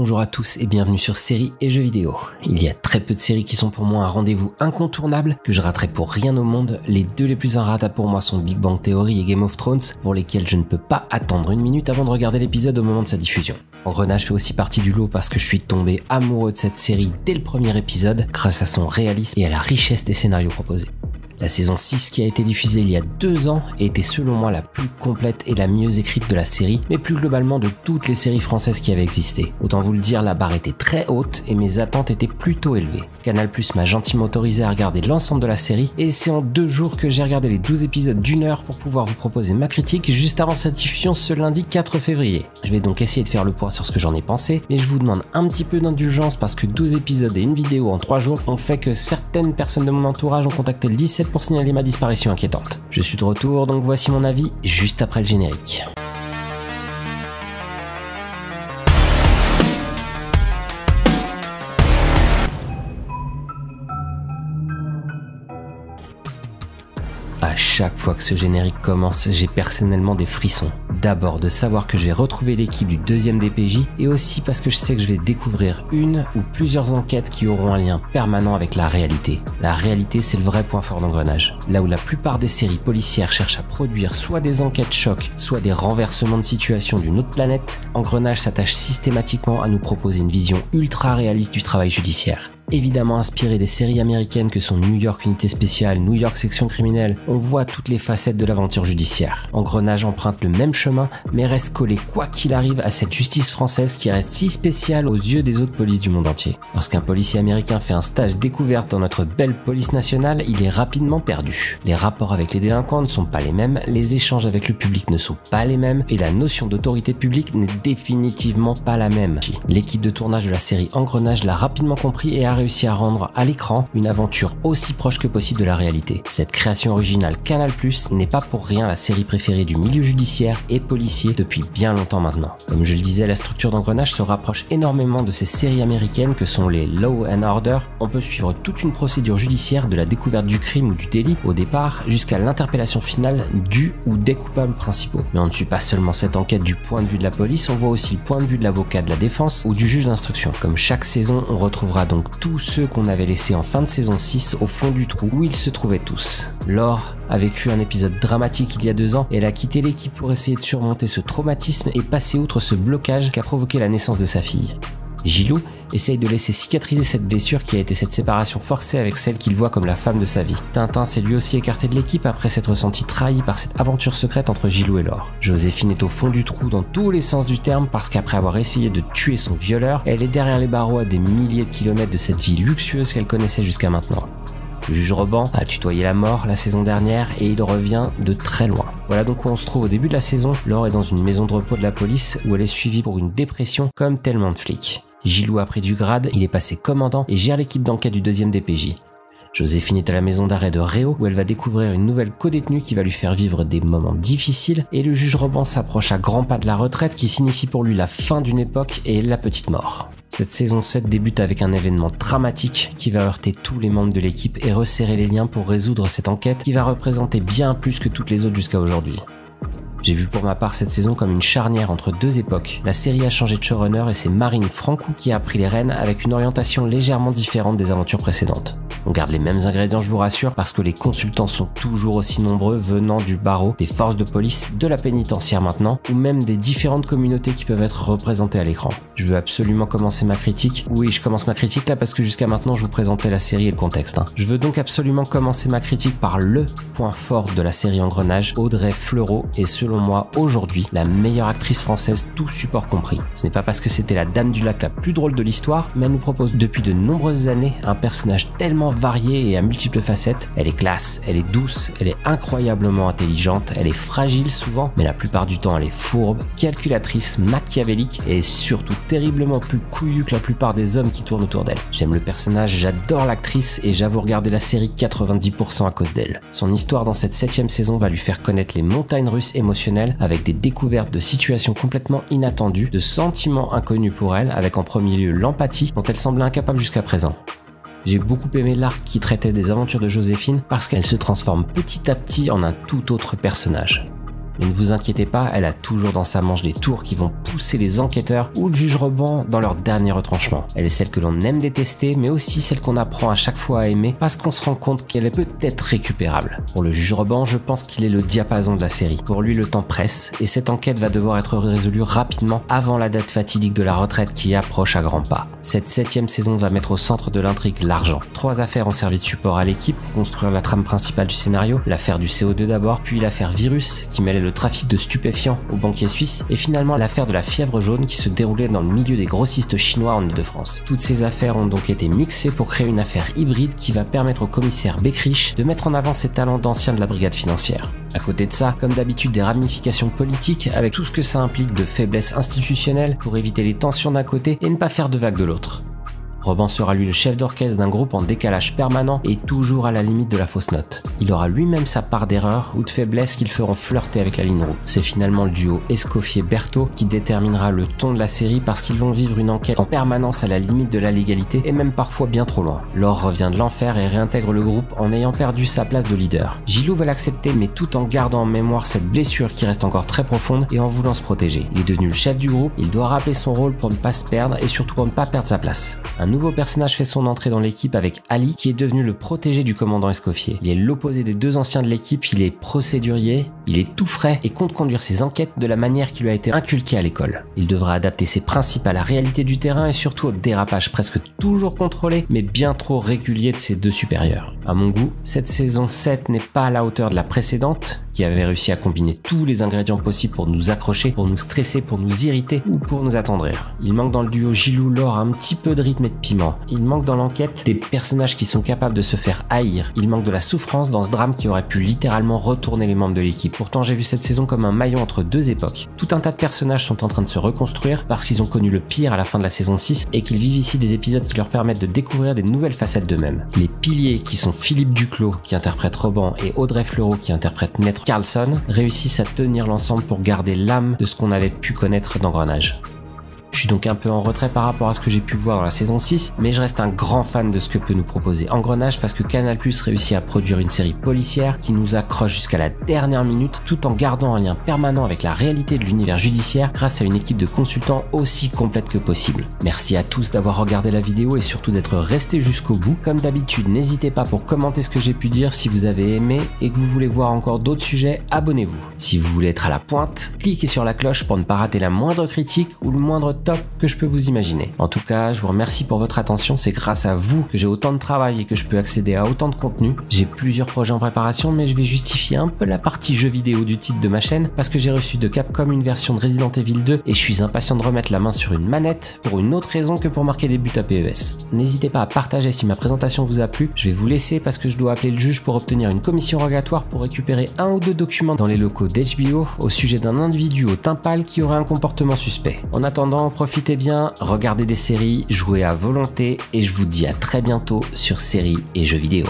Bonjour à tous et bienvenue sur Séries et Jeux vidéo. Il y a très peu de séries qui sont pour moi un rendez-vous incontournable, que je raterai pour rien au monde. Les deux les plus inratables pour moi sont Big Bang Theory et Game of Thrones, pour lesquels je ne peux pas attendre une minute avant de regarder l'épisode au moment de sa diffusion. Engrenage fait aussi partie du lot parce que je suis tombé amoureux de cette série dès le premier épisode, grâce à son réalisme et à la richesse des scénarios proposés. La saison 6 qui a été diffusée il y a 2 ans était selon moi la plus complète et la mieux écrite de la série, mais plus globalement de toutes les séries françaises qui avaient existé. Autant vous le dire, la barre était très haute et mes attentes étaient plutôt élevées. Canal+ m'a gentiment autorisé à regarder l'ensemble de la série et c'est en 2 jours que j'ai regardé les 12 épisodes d'1 heure pour pouvoir vous proposer ma critique juste avant sa diffusion ce lundi 4 février. Je vais donc essayer de faire le point sur ce que j'en ai pensé, mais je vous demande un petit peu d'indulgence parce que 12 épisodes et une vidéo en 3 jours ont fait que certaines personnes de mon entourage ont contacté le 17 pour signaler ma disparition inquiétante. Je suis de retour, donc voici mon avis juste après le générique. À chaque fois que ce générique commence, j'ai personnellement des frissons. D'abord de savoir que je vais retrouver l'équipe du 2e DPJ et aussi parce que je sais que je vais découvrir une ou plusieurs enquêtes qui auront un lien permanent avec la réalité. La réalité, c'est le vrai point fort d'Engrenage. Là où la plupart des séries policières cherchent à produire soit des enquêtes chocs, soit des renversements de situation d'une autre planète, Engrenage s'attache systématiquement à nous proposer une vision ultra réaliste du travail judiciaire. Évidemment inspiré des séries américaines que sont New York Unité Spéciale, New York Section Criminelle, on voit toutes les facettes de l'aventure judiciaire. Engrenage emprunte le même chemin, mais reste collé quoi qu'il arrive à cette justice française qui reste si spéciale aux yeux des autres polices du monde entier. Lorsqu'un policier américain fait un stage découverte dans notre belle police nationale, il est rapidement perdu. Les rapports avec les délinquants ne sont pas les mêmes, les échanges avec le public ne sont pas les mêmes, et la notion d'autorité publique n'est définitivement pas la même. L'équipe de tournage de la série Engrenage l'a rapidement compris et a réussi à rendre à l'écran une aventure aussi proche que possible de la réalité. Cette création originale Canal+ n'est pas pour rien la série préférée du milieu judiciaire et policier depuis bien longtemps maintenant. Comme je le disais, la structure d'Engrenage se rapproche énormément de ces séries américaines que sont les Law and Order. On peut suivre toute une procédure judiciaire de la découverte du crime ou du délit au départ jusqu'à l'interpellation finale du ou des coupables principaux. Mais on ne suit pas seulement cette enquête du point de vue de la police, on voit aussi le point de vue de l'avocat de la défense ou du juge d'instruction. Comme chaque saison, on retrouvera donc tous ceux qu'on avait laissés en fin de saison 6 au fond du trou où ils se trouvaient tous. Laure a vécu un épisode dramatique il y a 2 ans et elle a quitté l'équipe pour essayer de surmonter ce traumatisme et passer outre ce blocage qu'a provoqué la naissance de sa fille. Gilou essaye de laisser cicatriser cette blessure qui a été cette séparation forcée avec celle qu'il voit comme la femme de sa vie. Tintin s'est lui aussi écarté de l'équipe après s'être senti trahi par cette aventure secrète entre Gilou et Laure. Joséphine est au fond du trou dans tous les sens du terme parce qu'après avoir essayé de tuer son violeur, elle est derrière les barreaux à des milliers de kilomètres de cette vie luxueuse qu'elle connaissait jusqu'à maintenant. Le juge Roban a tutoyé la mort la saison dernière et il revient de très loin. Voilà donc où on se trouve au début de la saison. Laure est dans une maison de repos de la police où elle est suivie pour une dépression comme tellement de flics. Gilou a pris du grade, il est passé commandant et gère l'équipe d'enquête du 2e DPJ. Joséphine est à la maison d'arrêt de Réau où elle va découvrir une nouvelle codétenue qui va lui faire vivre des moments difficiles et le juge Roban s'approche à grands pas de la retraite qui signifie pour lui la fin d'une époque et la petite mort. Cette saison 7 débute avec un événement dramatique qui va heurter tous les membres de l'équipe et resserrer les liens pour résoudre cette enquête qui va représenter bien plus que toutes les autres jusqu'à aujourd'hui. J'ai vu pour ma part cette saison comme une charnière entre 2 époques. La série a changé de showrunner et c'est Marine Francoux qui a pris les rênes avec une orientation légèrement différente des aventures précédentes. On garde les mêmes ingrédients, je vous rassure, parce que les consultants sont toujours aussi nombreux venant du barreau, des forces de police, de la pénitentiaire maintenant, ou même des différentes communautés qui peuvent être représentées à l'écran. Je veux absolument commencer ma critique. Oui, je commence ma critique là parce que jusqu'à maintenant je vous présentais la série et le contexte. Je veux donc absolument commencer ma critique par le point fort de la série Engrenage. Audrey Fleurot est selon moi aujourd'hui la meilleure actrice française, tout support compris. Ce n'est pas parce que c'était la Dame du Lac la plus drôle de l'histoire, mais elle nous propose depuis de nombreuses années un personnage tellement variée et à multiples facettes. Elle est classe, elle est douce, elle est incroyablement intelligente, elle est fragile souvent, mais la plupart du temps elle est fourbe, calculatrice, machiavélique et surtout terriblement plus couillue que la plupart des hommes qui tournent autour d'elle. J'aime le personnage, j'adore l'actrice et j'avoue regarder la série 90% à cause d'elle. Son histoire dans cette 7e saison va lui faire connaître les montagnes russes émotionnelles avec des découvertes de situations complètement inattendues, de sentiments inconnus pour elle, avec en premier lieu l'empathie dont elle semblait incapable jusqu'à présent. J'ai beaucoup aimé l'arc qui traitait des aventures de Joséphine parce qu'elle se transforme petit à petit en un tout autre personnage. Mais ne vous inquiétez pas, elle a toujours dans sa manche des tours qui vont pousser les enquêteurs ou le juge Rebond dans leur dernier retranchement. Elle est celle que l'on aime détester, mais aussi celle qu'on apprend à chaque fois à aimer parce qu'on se rend compte qu'elle est peut-être récupérable. Pour le juge Rebond, je pense qu'il est le diapason de la série. Pour lui, le temps presse et cette enquête va devoir être résolue rapidement avant la date fatidique de la retraite qui approche à grands pas. Cette 7e saison va mettre au centre de l'intrigue l'argent. 3 affaires ont servi de support à l'équipe pour construire la trame principale du scénario, l'affaire du CO2 d'abord, puis l'affaire Virus qui mêlait le trafic de stupéfiants aux banquiers suisses et finalement l'affaire de la fièvre jaune qui se déroulait dans le milieu des grossistes chinois en Ile-de-France. Toutes ces affaires ont donc été mixées pour créer une affaire hybride qui va permettre au commissaire Beckrich de mettre en avant ses talents d'ancien de la brigade financière. À côté de ça, comme d'habitude, des ramifications politiques avec tout ce que ça implique de faiblesse institutionnelle pour éviter les tensions d'un côté et ne pas faire de vagues de l'autre. Rebond sera lui le chef d'orchestre d'un groupe en décalage permanent et toujours à la limite de la fausse note. Il aura lui-même sa part d'erreurs ou de faiblesses qui le feront flirter avec la ligne rouge. C'est finalement le duo Escoffier-Berthaud qui déterminera le ton de la série parce qu'ils vont vivre une enquête en permanence à la limite de la légalité et même parfois bien trop loin. Laure revient de l'enfer et réintègre le groupe en ayant perdu sa place de leader. Gilou va l'accepter mais tout en gardant en mémoire cette blessure qui reste encore très profonde et en voulant se protéger. Il est devenu le chef du groupe, il doit rappeler son rôle pour ne pas se perdre et surtout pour ne pas perdre sa place. Un nouveau personnage fait son entrée dans l'équipe avec Ali qui est devenu le protégé du commandant Escoffier. Il est l'opposé des 2 anciens de l'équipe, il est procédurier, il est tout frais et compte conduire ses enquêtes de la manière qui lui a été inculquée à l'école. Il devra adapter ses principes à la réalité du terrain et surtout au dérapage presque toujours contrôlé mais bien trop régulier de ses 2 supérieurs. À mon goût, cette saison 7 n'est pas à la hauteur de la précédente qui avait réussi à combiner tous les ingrédients possibles pour nous accrocher, pour nous stresser, pour nous irriter ou pour nous attendrir. Il manque dans le duo Gilou-Laure un petit peu de rythme et de piment. Il manque dans l'enquête des personnages qui sont capables de se faire haïr. Il manque de la souffrance dans ce drame qui aurait pu littéralement retourner les membres de l'équipe. Pourtant, j'ai vu cette saison comme un maillon entre 2 époques. Tout un tas de personnages sont en train de se reconstruire parce qu'ils ont connu le pire à la fin de la saison 6 et qu'ils vivent ici des épisodes qui leur permettent de découvrir des nouvelles facettes d'eux-mêmes. Les piliers qui sont Philippe Duclos qui interprète Rebond et Audrey Fleurot qui interprète Maître Carlson réussissent à tenir l'ensemble pour garder l'âme de ce qu'on avait pu connaître d'Engrenage. Je suis donc un peu en retrait par rapport à ce que j'ai pu voir dans la saison 6, mais je reste un grand fan de ce que peut nous proposer Engrenage parce que Canal+ réussit à produire une série policière qui nous accroche jusqu'à la dernière minute tout en gardant un lien permanent avec la réalité de l'univers judiciaire grâce à une équipe de consultants aussi complète que possible. Merci à tous d'avoir regardé la vidéo et surtout d'être restés jusqu'au bout. Comme d'habitude, n'hésitez pas pour commenter ce que j'ai pu dire si vous avez aimé et que vous voulez voir encore d'autres sujets, abonnez-vous. Si vous voulez être à la pointe, cliquez sur la cloche pour ne pas rater la moindre critique ou le moindre top que je peux vous imaginer. En tout cas, je vous remercie pour votre attention, c'est grâce à vous que j'ai autant de travail et que je peux accéder à autant de contenu. J'ai plusieurs projets en préparation, mais je vais justifier un peu la partie jeux vidéo du titre de ma chaîne parce que j'ai reçu de Capcom une version de Resident Evil 2 et je suis impatient de remettre la main sur une manette pour une autre raison que pour marquer des buts à PES. N'hésitez pas à partager si ma présentation vous a plu. Je vais vous laisser parce que je dois appeler le juge pour obtenir une commission rogatoire pour récupérer 1 ou 2 documents dans les locaux d'HBO au sujet d'un individu au teint pâle qui aurait un comportement suspect. En attendant, profitez bien, regardez des séries, jouez à volonté et je vous dis à très bientôt sur Séries et Jeux vidéo.